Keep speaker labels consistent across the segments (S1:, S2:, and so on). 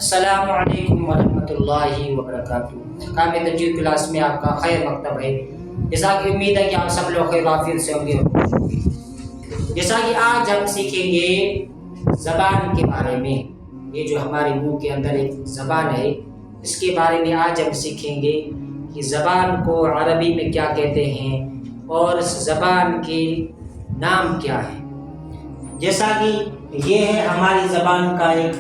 S1: السلام علیکم ورحمۃ اللہ وبرکاتہ۔ کام تجوید کلاس میں آپ کا خیر مکتب ہے۔ جیسا کہ امید ہے کہ آپ سب لوگ خیر وافیت سے ہوں گے۔ جیسا کہ آج ہم سیکھیں گے زبان کے بارے میں۔ یہ جو ہمارے منہ کے اندر ایک زبان ہے، اس کے بارے میں آج ہم سیکھیں گے کہ زبان کو عربی میں کیا کہتے ہیں اور اس زبان کے نام کیا ہے۔ جیسا کہ یہ ہے ہماری زبان کا ایک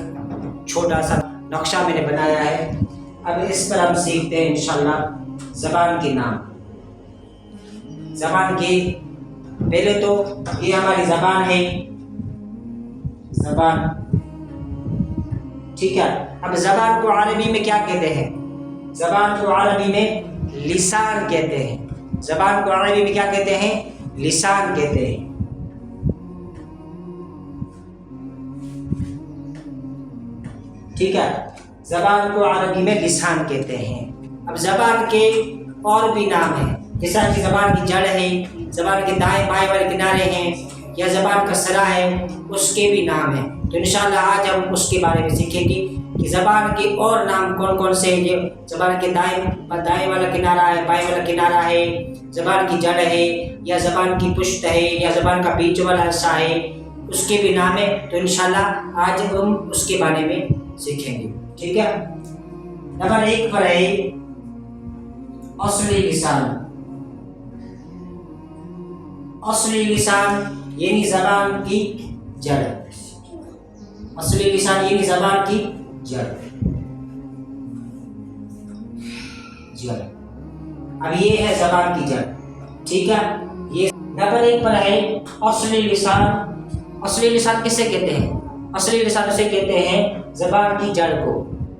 S1: چھوٹا سا نقشہ میں نے بنایا ہے۔ اب اس پر ہم سیکھتے ہیں انشاءاللہ زبان کے نام۔ زبان کے پہلے تو یہ ہماری زبان ہے، زبان، ٹھیک ہے۔ اب زبان کو عربی میں کیا کہتے ہیں؟ زبان کو عربی میں لسان کہتے ہیں۔ زبان کو عربی میں کیا کہتے ہیں؟ لسان کہتے ہیں۔ ٹھیک ہے، زبان کو عربی میں لسان کہتے ہیں۔ اب زبان کے اور بھی نام ہیں، جیسا کہ زبان کی جڑ ہے، زبان کے دائیں بائیں والے کنارے ہیں، یا زبان کا سرا ہے، اس کے بھی نام ہیں۔ تو انشاءاللہ آج ہم اس کے بارے میں سیکھیں گے کہ زبان کے اور نام کون کون سے ہیں۔ زبان کے دائیں والا کنارہ ہے، بائیں والا کنارہ ہے، زبان کی جڑ ہے، یا زبان کی پشت ہے، یا زبان کا بیچ والا حصہ ہے، اس کے بھی نام ہے۔ تو انشاءاللہ آج ہم اس کے بارے میں سیکھیں گے، ٹھیک ہے۔ نمبر 1 پر ہے اصلی لسان۔ اصلی لسان یعنی زبان کی جڑ۔ اصلی لسان یعنی زبان کی جڑ۔ اب یہ ہے زبان کی جڑ، ٹھیک ہے۔ یہ نمبر 1 پر ہے اصلی لسان۔ اصلی لسان کسے کہتے ہیں؟ اصلی لسان اسے کہتے ہیں زبان کی جڑ کو۔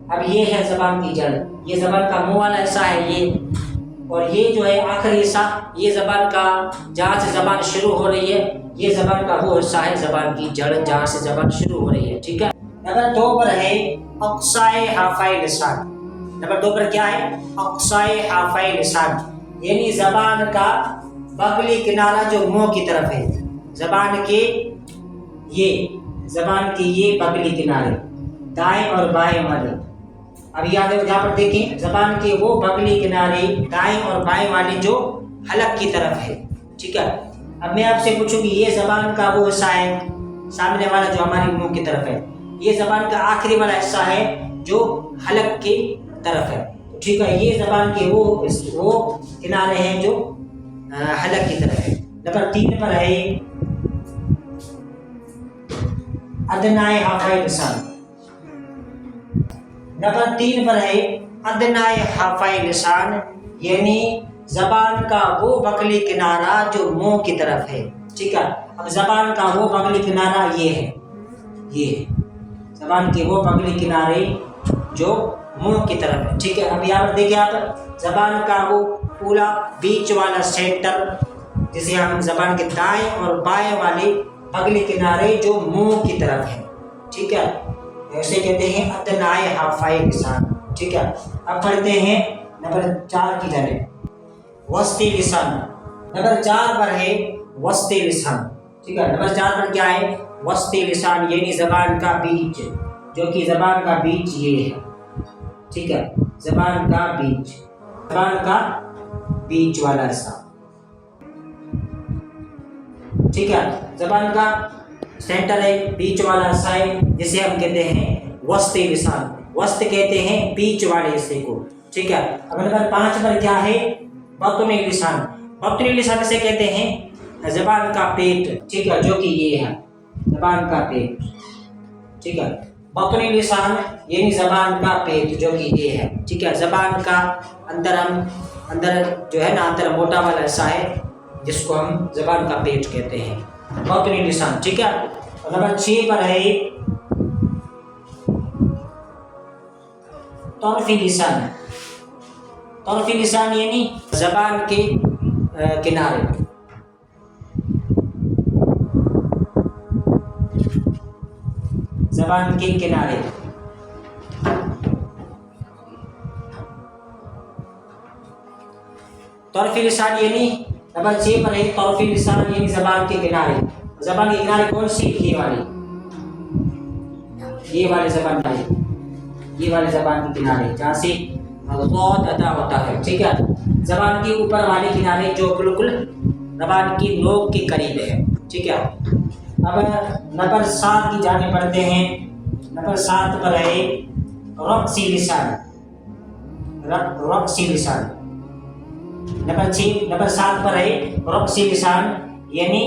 S1: اب یہ ہے زبان کی جڑ، یہ زبان کا منہ والا حصہ ہے یہ، اور یہ جو ہے آخری حصہ، یہ زبان کا جہاں سے زبان شروع ہو رہی ہے، یہ زبان کا وہ حصہ ہے زبان کی جڑ جہاں سے زبان شروع ہو رہی ہے، ٹھیک ہے۔ نمبر 2 پر ہے اقصائے حافظ لسان۔ نمبر 2 پر کیا ہے؟ اقصائے حافظ لسان یعنی زبان کا بغلی کنارہ جو منہ کی طرف ہے، زبان کے یہ بغلی کنارے دائیں اور بائیں والے۔ اب یہاں پر دیکھیں، زبان کے وہ بغلی کنارے دائیں اور بائیں والے جو حلق کی طرف ہے، ٹھیک ہے۔ اب میں آپ سے پوچھوں کہ یہ زبان کا وہ حصہ ہے سامنے والا جو ہمارے منہ کی طرف ہے، یہ زبان کا آخری والا حصہ ہے جو حلق کی طرف ہے، ٹھیک ہے۔ یہ زبان کے وہ کنارے ہیں جو حلق کی طرف ہے۔ نمبر 3 پر ہے ادنائے حافظ لسان۔ نمبر 3 پر ہے ادنائے حافظ لسان یعنی زبان کا وہ بغلی کنارہ جو منہ کی طرف ہے، ٹھیک ہے۔ اب زبان کا وہ بغلی کنارہ یہ ہے زبان کے وہ بغلی کنارے جو منہ کی طرف ہے، ٹھیک ہے۔ اب یہاں پر دیکھیں، آپ زبان کا وہ پورا بیچ والا سینٹر، جسے ہم زبان کے دائیں اور بائیں والے بغلی کنارے جو منہ کی طرف ہے، ٹھیک ہے، اسے کہتے ہیں ادنائے حافظ لسان، ٹھیک ہے۔ اب پڑھتے ہیں نمبر 4 کی جانب، وسطی لسان۔ نمبر 4 پر ہے وسطی لسان، ٹھیک ہے۔ نمبر 4 پر کیا ہے؟ وسطی لسان یعنی زبان کا بیچ، جو کہ زبان کا بیچ یہ ہے، ٹھیک ہے۔ زبان کا بیچ والا حصہ، ٹھیک ہے۔ زبان کا سینٹر ہے، بیچ والا حصہ ہے، جسے ہم کہتے ہیں وسطی لسان۔ وسط کہتے ہیں بیچ والے حصے کو، ٹھیک ہے۔ اب نمبر 5 پر کیا ہے؟ بطنی لسان۔ بطنی لسان سے کہتے ہیں زبان کا پیٹ، ٹھیک ہے، جو کہ یہ ہے زبان کا پیٹ، ٹھیک ہے۔ بطنی لسان یعنی زبان کا پیٹ جو کہ یہ ہے، ٹھیک ہے۔ زبان کا اندر جو ہے نا، اندر موٹا والا حصہ ہے جس کو ہم زبان کا پیٹ کہتے ہیں، بطنی لسان، ٹھیک ہے۔ اور نمبر 6 پر ہے طرفی لسان۔ طرفی لسان یعنی زبان کے کنارے، زبان کے کنارے۔ طرفی لسان یعنی نمبر 6 پر ہے طرفی لسان یعنی زبان کے کنارے۔ زبان کے کنارے کون سی؟ یہ والی زبان والی، یہ والے زبان کے کنارے جہاں سے ضاد ادا ہوتا ہے، ٹھیک ہے، زبان کے اوپر والے کنارے جو بالکل زبان کی نوک کے قریب ہے، ٹھیک ہے۔ اب نمبر 7 کی جانب پڑھتے ہیں۔ نمبر 7 پر ہے رقصی لسان، رقصی لسان۔ نمبر 7 پر ہے رقصی لسان، یعنی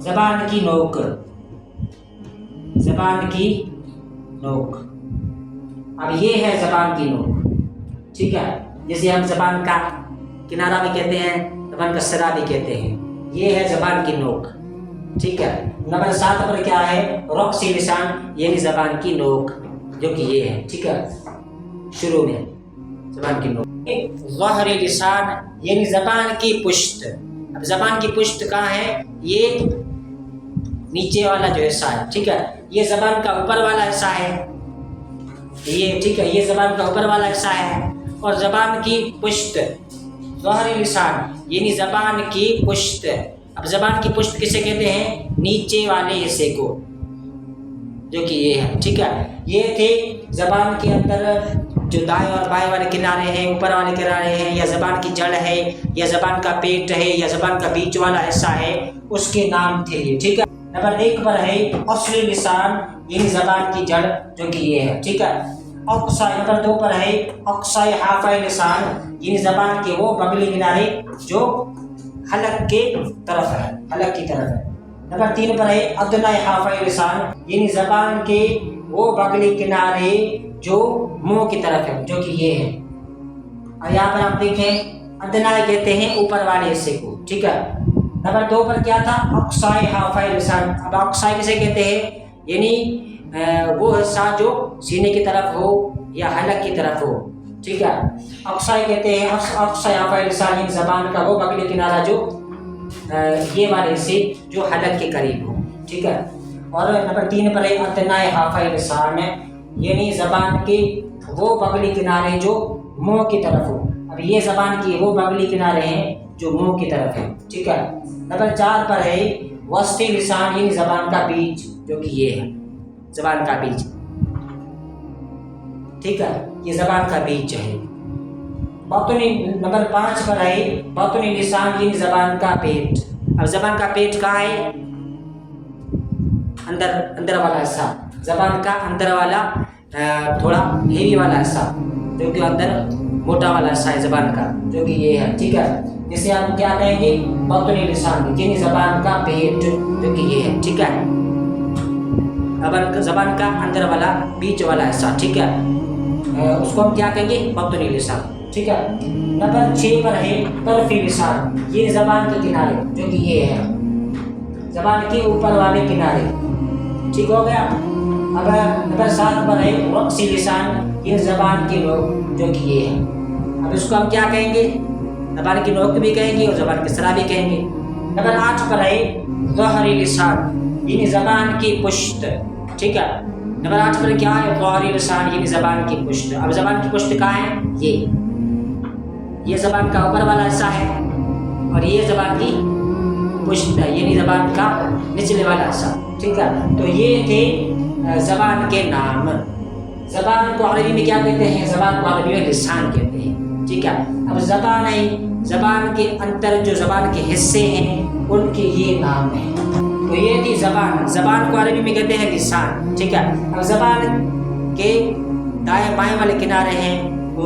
S1: زبان کی نوک، زبان کی نوک۔ اب یہ ہے زبان کی نوک، ٹھیک ہے، جسے ہم زبان کا کنارہ بھی کہتے ہیں، زبان کا سرا بھی کہتے ہیں، یہ ہے زبان کی نوک، ٹھیک ہے۔ نمبر 7 پر کیا ہے؟ رقصی لسان، یعنی زبان کی نوک، جو کہ یہ ہے، ٹھیک ہے، شروع میں زبان کی نوک۔ ظہر لسان، یعنی زبان کی پشت۔ اب زبان کی پشت کہاں ہے؟ یہ نیچے والا جو حصہ ہے، ٹھیک ہے، یہ زبان کا اوپر والا حصہ ہے، یہ ٹھیک ہے، یہ زبان کا اوپر والا حصہ ہے، اور زبان کی پشت ظہر لسان، یعنی زبان کی پشت۔ اب زبان کی پشت کسے کہتے ہیں؟ نیچے والے حصے کو، جو کہ یہ ہے، ٹھیک ہے۔ یہ تھے زبان کے اندر جو دائیں اور بائیں والے کنارے ہیں، اوپر والے کنارے ہیں، یا زبان کی جڑ ہے، یا زبان کا پیٹ ہے، یا زبان کا بیچ والا حصہ ہے، اس کے نام تھے یہ، ٹھیک ہے۔ نمبر 1 پر ہے اصل لسان، یعنی زبان کی جڑ، جو کہ یہ ہے، ٹھیک ہے۔ نمبر 2 پر ہے اقصی حافہ لسان، یعنی زبان کے وہ بغلی کنارے جو حلق کے طرف ہے، حلق کی طرف ہے۔ نمبر 3 پر ہے ادنی حافہ لسان، یعنی زبان کے وہ بغلی کنارے جو منہ کی طرف ہے، جو کہ یہ ہے۔ اور یہاں پر آپ دیکھیں ادنا کہتے ہیں اوپر والے حصے کو، ٹھیک ہے۔ نمبر 2 پر کیا تھا؟ اقصی حافہ لسان۔ اب اقصی کسے کہتے ہیں؟ یعنی وہ حصہ جو سینے کی طرف ہو یا حلق کی طرف ہو، ٹھیک ہے، اقصی کہتے ہیں۔ اقصی حافہ لسان، یعنی زبان کا وہ بغلی کنارہ جو یہ والے حصے جو حلق کے قریب ہو، ٹھیک ہے۔ اور نمبر 3 پر ہے ادنی حافہ لسان، یعنی زبان کے وہ بغلی کنارے جو منہ کی طرف ہو۔ اب یہ زبان کی وہ بغلی کنارے ہیں جو منہ کی طرف ہے، ٹھیک ہے۔ نمبر 4 پر ہے وسطی لسان، یعنی زبان کا بیچ، جو کہ یہ ہے، زبان کا بیچ، ٹھیک ہے، یہ زبان کا بیچ ہے۔ باطنی نمبر 5 پر ہے باطنی لسان، یعنی زبان کا پیٹ۔ اب زبان کا پیٹ کہاں ہے؟ اندر والا حصہ، زبان کا اندر والا تھوڑا ہیوی والا حصہ، جو کہ اندر موٹا والا حصہ ہے زبان کا، جو کہ یہ ہے، ٹھیک ہے، جسے ہم کیا کہیں گے؟ باطنی لسان، یعنی زبان کا پیٹ، جو کہ یہ ہے، ٹھیک ہے، زبان کا اندر والا بیچ والا حصہ، ٹھیک ہے، اس کو ہم کیا کہیں گے؟ باطنی لسان، ٹھیک ہے۔ نمبر 6 پر ہے طرفی لسان، یہ زبان کے کنارے، جو کہ یہ ہے، زبان کے اوپر والے کنارے، ٹھیک ہو گیا۔ اب نمبر 7 پر ہے رقصی لسان، یہ زبان کی نوک، جو کہ یہ ہے۔ اب اس کو ہم کیا کہیں گے؟ زبان کی نوک بھی کہیں گے اور زبان کی سرا بھی کہیں گے۔ نمبر 8 پر ہے ظہری لسان، یعنی زبان کی پشت، ٹھیک ہے۔ نمبر 8 پر کیا ہے؟ ظہری لسان، یعنی زبان کی پشت۔ اب زبان کی پشت کہاں ہے؟ یہ زبان کا اوپر والا حصہ ہے، اور یہ زبان کی پشت ہے، یعنی زبان کا نچلے والا حصہ، ٹھیک ہے۔ تو یہ تھے زبان کے نام۔ زبان کو عربی میں کیا کہتے ہیں؟ زبان کو عربی میں لسان کہتے ہیں، ٹھیک ہے۔ اب زبان کے اندر جو زبان کے حصے ہیں ان کے یہ نام ہیں۔ تو یہ تھی زبان کو عربی میں کہتے ہیں لسان، ٹھیک ہے۔ اب زبان کے دائیں بائیں والے کنارے ہیں،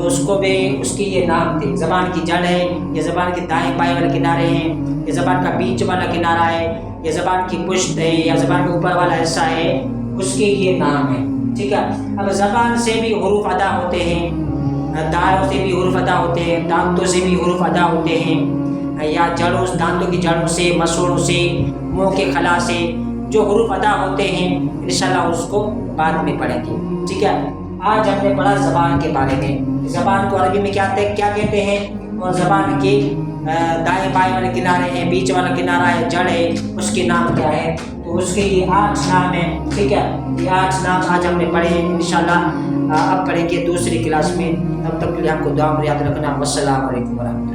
S1: اس کو بھی اس کے یہ نام تھے۔ زبان کی جڑ ہے، یا زبان کے دائیں بائیں والے کنارے ہیں، یا زبان کا بیچ والا کنارہ ہے، یا زبان کی پشت ہے، یا زبان کے اوپر والا حصہ ہے، اس کے یہ نام ہیں، ٹھیک ہے۔ اب زبان سے بھی حروف ادا ہوتے ہیں، دائروں سے بھی حروف ادا ہوتے ہیں، دانتوں سے بھی حروف ادا ہوتے ہیں، یا جڑوں دانتوں کی جڑوں سے، مسوڑوں سے، منہ کے خلا سے جو حروف ادا ہوتے ہیں، انشاءاللہ اس کو بعد میں پڑھیں گے، ٹھیک ہے۔ آج ہم نے پڑھا زبان کے بارے میں، زبان کو عربی میں کیا کہتے ہیں، اور زبان کے دائیں بائیں والے کنارے ہیں، بیچ والا کنارہ ہے، جڑ ہے، اس کے نام کیا ہے۔ تو اس کے یہ 8 نام ہیں، ٹھیک ہے۔ یہ 8 نام آج ہم نے پڑھے ہیں، انشاءاللہ اب پڑھیں گے دوسری کلاس میں۔ تب تک کے لیے ہم کو دعا میں یاد رکھنا۔ والسلام علیکم ورحمۃ اللہ۔